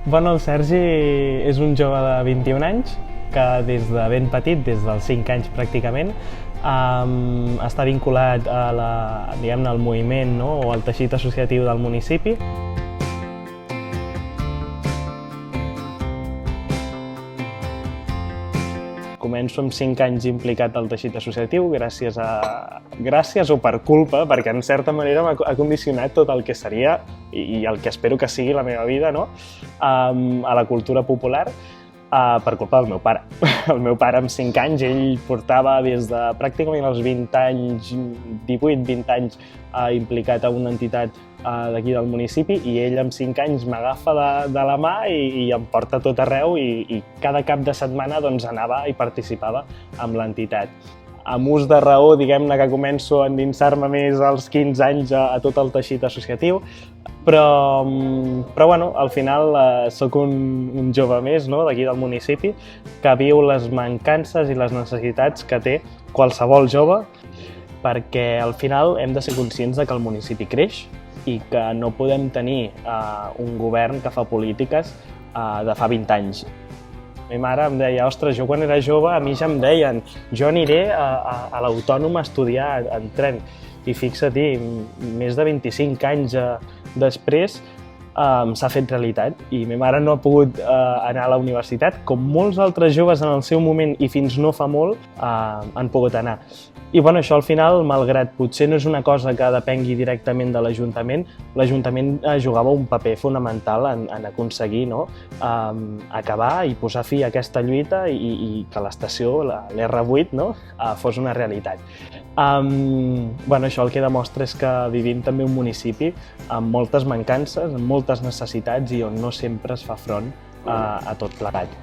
Bueno, el Sergi és un jove de 21 anys que des de ben petit, des dels 5 anys pràcticament, està vinculat al moviment, no? O al teixit associatiu del municipi. Començo amb 5 anys implicat al teixit associatiu gràcies o per culpa, perquè en certa manera m'ha condicionat tot el que seria i el que espero que sigui la meva vida, no? A la cultura popular, per culpa del meu pare. El meu pare amb 5 anys, ell portava des de pràcticament els 20 anys, 18-20 anys implicat a una entitat d'aquí del municipi, i ell amb 5 anys m'agafa de la mà i em porta a tot arreu, i cada cap de setmana doncs, anava i participava amb l'entitat. Amb ús de raó, diguem-ne que començo a endinsar-me més als 15 anys a tot el teixit associatiu, però bueno, al final sóc un jove més, no?, d'aquí del municipi que viu les mancances i les necessitats que té qualsevol jove, perquè al final hem de ser conscients que el municipi creix i que no podem tenir un govern que fa polítiques de fa 20 anys. La meva mare em deia, ostres, jo quan era jove a mi ja em deien, jo aniré a l'Autònoma a estudiar en tren. I fixa-t'hi, més de 25 anys després s'ha fet realitat i ma mare no ha pogut anar a la universitat, com molts altres joves en el seu moment i fins no fa molt han pogut anar. I bueno, això al final, malgrat potser no és una cosa que depengui directament de l'Ajuntament, l'Ajuntament jugava un paper fonamental en aconseguir, no?, acabar i posar fi a aquesta lluita i que l'estació, l'R8, no?, fos una realitat. Bueno, això el que demostra és que vivim també un municipi amb moltes mancances, amb moltes necessitats i on no sempre es fa front a tot plegat.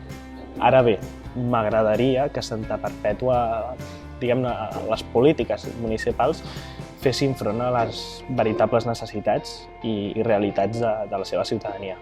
Ara bé, m'agradaria que Santa Perpètua, diguem-ne, les polítiques municipals fessin front a les veritables necessitats i realitats de la seva ciutadania.